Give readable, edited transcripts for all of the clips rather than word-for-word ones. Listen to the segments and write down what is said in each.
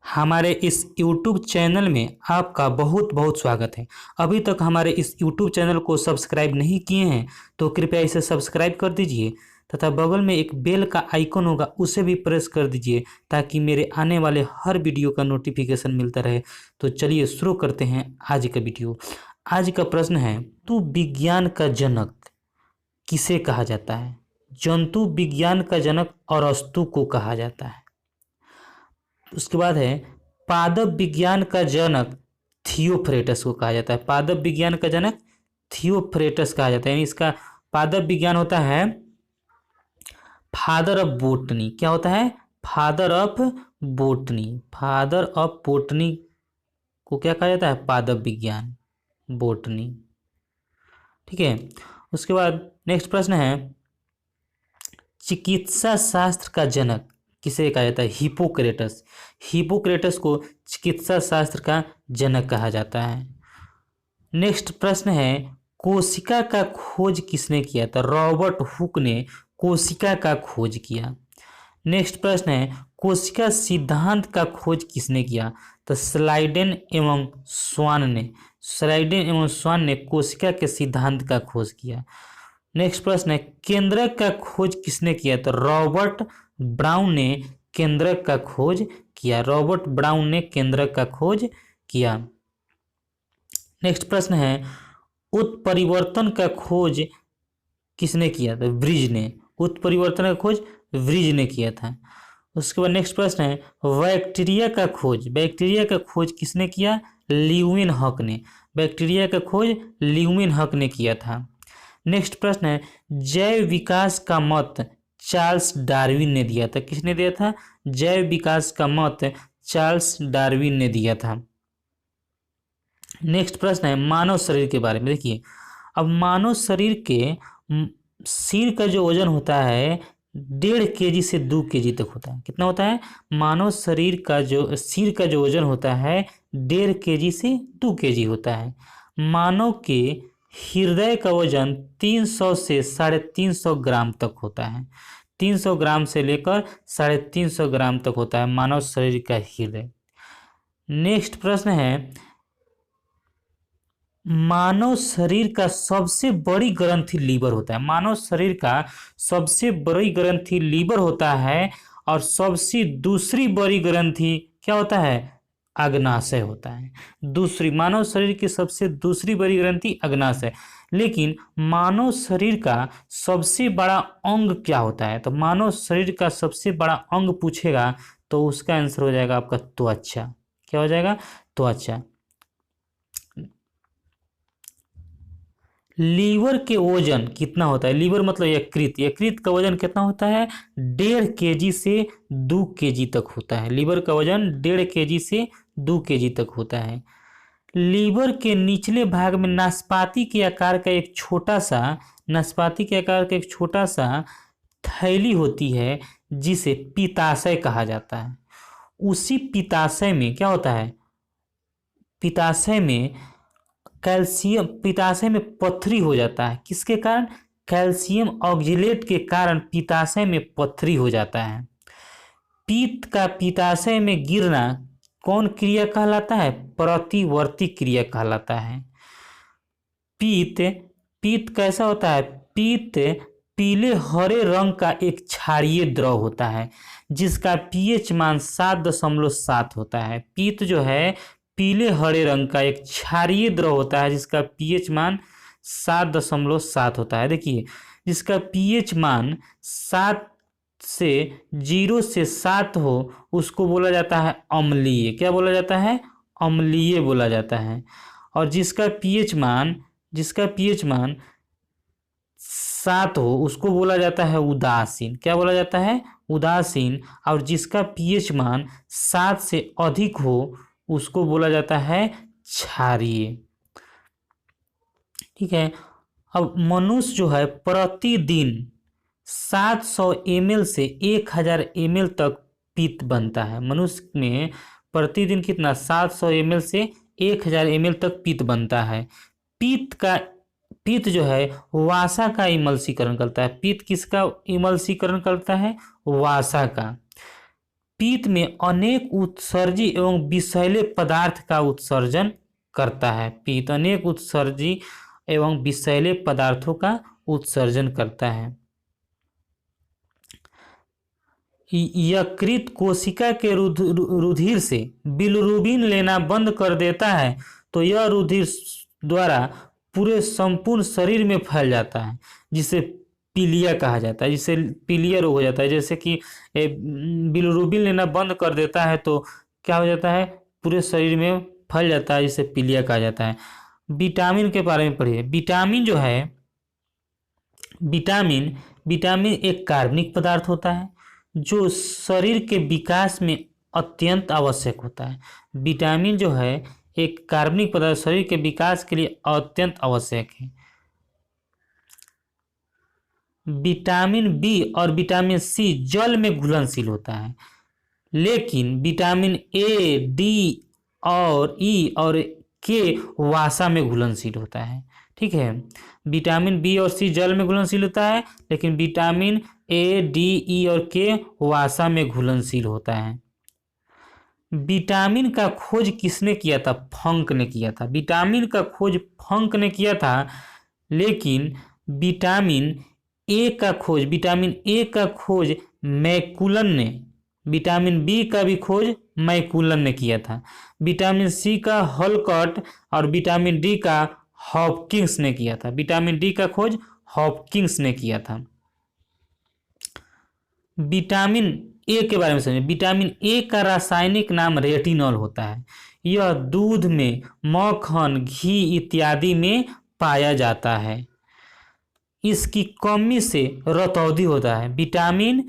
हमारे इस YouTube channel में आपका बहुत बहुत स्वागत है। अभी तक हमारे इस YouTube चैनल को सब्सक्राइब नहीं किए हैं तो कृपया इसे सब्सक्राइब कर दीजिए तथा बगल में एक बेल का आइकन होगा उसे भी प्रेस कर दीजिए ताकि मेरे आने वाले हर वीडियो का नोटिफिकेशन मिलता रहे। तो चलिए शुरू करते हैं आज का वीडियो। आज का प्रश्न है, तू विज्ञान का जनक किसे कहा जाता है? जंतु विज्ञान का जनक अरस्तु को कहा जाता है। उसके बाद है, पादप विज्ञान का जनक थियोफ्रेटस को कहा जाता है। पादप विज्ञान का जनक थियोफ्रेटस कहा जाता है। यानी इसका पादप विज्ञान होता है फादर ऑफ बोटनी। क्या होता है? Father of botany. Father of botany को क्या कहा जाता है? पादप विज्ञान, बोटनी। ठीक है। उसके बाद नेक्स्ट प्रश्न है, चिकित्सा शास्त्र का जनक किसे कहा जाता है? हिपोक्रेटस। हिपोक्रेटस को चिकित्सा शास्त्र का जनक कहा जाता है। नेक्स्ट प्रश्न है, कोशिका का खोज किसने किया था? रॉबर्ट हुक ने कोशिका का खोज किया। नेक्स्ट प्रश्न है, कोशिका सिद्धांत का खोज किसने किया? तो स्लाइडेन एवं स्वान ने। स्लाइडेन एवं स्वान ने कोशिका के सिद्धांत का खोज किया। नेक्स्ट प्रश्न है, केंद्रक का खोज किसने किया? तो रॉबर्ट ब्राउन ने केंद्रक का खोज किया। रॉबर्ट ब्राउन ने केंद्रक का खोज किया। नेक्स्ट प्रश्न है, उत्परिवर्तन का खोज किसने किया? तो ब्रिज ने। उत्परिवर्तन का खोज ब्रिज ने किया था। उसके बाद नेक्स्ट प्रश्न है, बैक्टीरिया का खोज। बैक्टीरिया का खोज किसने किया? ल्यूविन हक ने। बैक्टीरिया का खोज ल्यूविन हक ने किया था। नेक्स्ट प्रश्न है, जैव विकास का मत चार्ल्स डार्विन ने दिया था। किसने दिया था? जैव विकास का मत चार्ल्स डार्विन ने दिया था। नेक्स्ट प्रश्न है, मानव शरीर के बारे में। देखिए, अब मानव शरीर के सिर का जो वजन होता है 1.5 kg से 2 kg तक होता है। कितना होता है? मानव शरीर का जो सिर का जो वजन होता है 1.5 kg से 2 kg होता है। मानव के हृदय का वजन 300 से 350 ग्राम तक होता है। 300 ग्राम से लेकर 350 ग्राम तक होता है मानव शरीर का हृदय। नेक्स्ट प्रश्न है, मानव शरीर का सबसे बड़ी ग्रंथि लीवर होता है। मानव शरीर का सबसे बड़ी ग्रंथि लीवर होता है और सबसे दूसरी बड़ी ग्रंथि क्या होता है? अग्नाशय होता है। दूसरी मानव शरीर की सबसे दूसरी बड़ी ग्रंथि अग्नाशय। लेकिन मानव शरीर का सबसे बड़ा अंग क्या होता है? तो मानव शरीर का सबसे बड़ा अंग पूछेगा तो उसका आंसर हो जाएगा आपका त्वचा। क्या हो जाएगा? त्वचा। लीवर के वजन कितना होता है? लीवर मतलब यकृत। यकृत का वजन कितना होता है? 1.5 kg से 2 kg तक होता है। लीवर का वजन 1.5 kg से 2 kg तक होता है। लीवर के निचले भाग में नाशपाती के आकार का एक छोटा सा थैली होती है जिसे पित्ताशय कहा जाता है। उसी पित्ताशय में क्या होता है? पित्ताशय में कैल्शियम, पित्ताशय में पथरी हो जाता है। किसके कारण? कैल्शियम ऑक्जेलेट के कारण पित्ताशय में पथरी हो जाता है। पित्त का पित्ताशय में गिरना कौन क्रिया कहलाता है? प्रतिवर्ती क्रिया कहलाता है। पित्त कैसा होता है? पित्त पीले हरे रंग का एक क्षारीय द्रव होता है जिसका पीएच मान 7.7 होता है। पित्त जो है पीले हरे रंग का एक क्षारीय द्रव होता है जिसका पीएच मान 7.7 होता है। देखिए, जिसका पीएच मान 0 से 7 हो उसको बोला जाता है अम्लीय। क्या बोला जाता है? अम्लीय बोला जाता है। और जिसका पीएच मान 7 हो उसको बोला जाता है उदासीन। क्या बोला जाता है? उदासीन। और जिसका पीएच मान 7 से अधिक हो उसको बोला जाता है क्षारीय। ठीक है। अब मनुष्य जो है प्रतिदिन 700 ml से 1000 ml तक पित्त बनता है। मनुष्य में प्रतिदिन कितना? 700 ml से 1000 ml तक पित्त बनता है। पित्त जो है वासा का इमल्सीकरण करता है। पित्त किसका इमल्सीकरण करता है? वासा का। पीत में अनेक उत्सर्जी एवं विषैले पदार्थ का उत्सर्जन करता है। पीत अनेक उत्सर्जी एवं विषैले पदार्थों का उत्सर्जन करता है। यकृत कोशिका के रुधिर से बिलिरुबिन लेना बंद कर देता है तो यह रुधिर द्वारा पूरे संपूर्ण शरीर में फैल जाता है, जिसे पीलिया कहा जाता है, जिसे पीलिया रोग हो जाता है। जैसे कि बिलिरुबिन लेना बंद कर देता है तो क्या हो जाता है, पूरे शरीर में फैल जाता है, जिसे पीलिया कहा जाता है। विटामिन के बारे में पढ़िए। विटामिन जो है, विटामिन एक कार्बनिक पदार्थ होता है जो शरीर के विकास में अत्यंत आवश्यक होता है। विटामिन जो है एक कार्बनिक पदार्थ शरीर के विकास के लिए अत्यंत आवश्यक है। विटामिन बी और विटामिन सी जल में घुलनशील होता है, लेकिन विटामिन ए, डी और ई और के वसा में घुलनशील होता है। ठीक है, विटामिन बी और सी जल में घुलनशील होता है, लेकिन विटामिन ए, डी, ई और के वसा में घुलनशील होता है। विटामिन का खोज किसने किया था? फंक ने किया था। विटामिन का खोज फंक ने किया था, लेकिन विटामिन ए का खोज मैकुलन ने, विटामिन बी का भी खोज मैकुलन ने किया था। विटामिन सी का हॉलकॉट और विटामिन डी का हॉपकिंस ने किया था। विटामिन डी का खोज हॉपकिंस ने किया था। विटामिन ए के बारे में समझिए। विटामिन ए का रासायनिक नाम रेटिनॉल होता है। यह दूध में, मक्खन, घी इत्यादि में पाया जाता है। इसकी कमी से रतौंधी होता है। विटामिन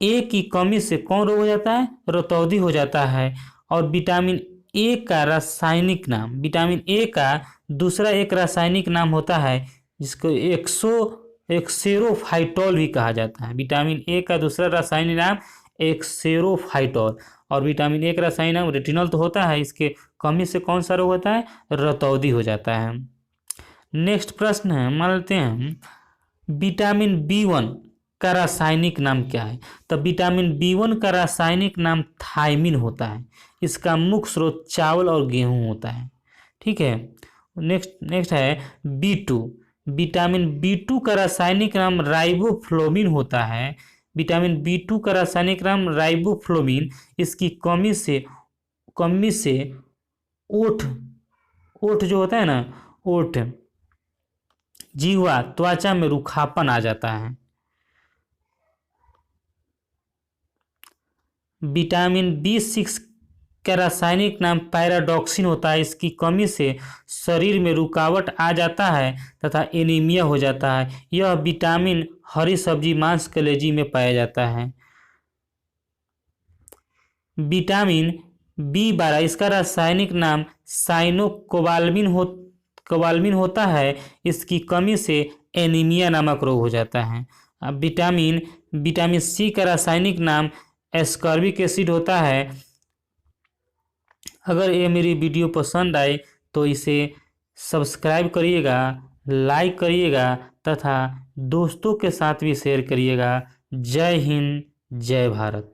ए की कमी से कौन रोग हो जाता है? रतौंधी हो जाता है। और विटामिन ए का रासायनिक नाम, विटामिन ए का दूसरा एक रासायनिक नाम होता है जिसको एक्सेरोफाइटोल भी कहा जाता है। विटामिन ए का दूसरा रासायनिक नाम एक्सेरोफाइटोल, और विटामिन ए का रासायनिक नाम रेटिनॉल तो होता है। इसके कमी से कौन सा रोग होता है? रतौंधी हो जाता है। नेक्स्ट प्रश्न है, मान लेते हैं विटामिन बी1 का रासायनिक नाम क्या है? तो विटामिन बी1 का रासायनिक नाम थायमिन होता है। इसका मुख्य स्रोत चावल और गेहूं होता है। ठीक है, नेक्स्ट है बी2। विटामिन बी2 का रासायनिक नाम राइबोफ्लोविन होता है। विटामिन बी2 का रासायनिक नाम राइबोफ्लोविन। इसकी कमी से ओठ जो होता है ना, ओठ, जीवा, त्वचा में रूखापन आ जाता है। विटामिन बी6 का रासायनिक नाम पैराडॉक्सिन होता है। इसकी कमी से शरीर में रुकावट आ जाता है तथा एनीमिया हो जाता है। यह विटामिन हरी सब्जी, मांस, कलेजी में पाया जाता है। विटामिन बी12 इसका रासायनिक नाम साइनोकोबाल्मिन होता है। इसकी कमी से एनीमिया नामक रोग हो जाता है। अब विटामिन सी का रासायनिक नाम एस्कॉर्बिक एसिड होता है। अगर ये मेरी वीडियो पसंद आए तो इसे सब्सक्राइब करिएगा, लाइक करिएगा तथा दोस्तों के साथ भी शेयर करिएगा। जय हिंद, जय भारत।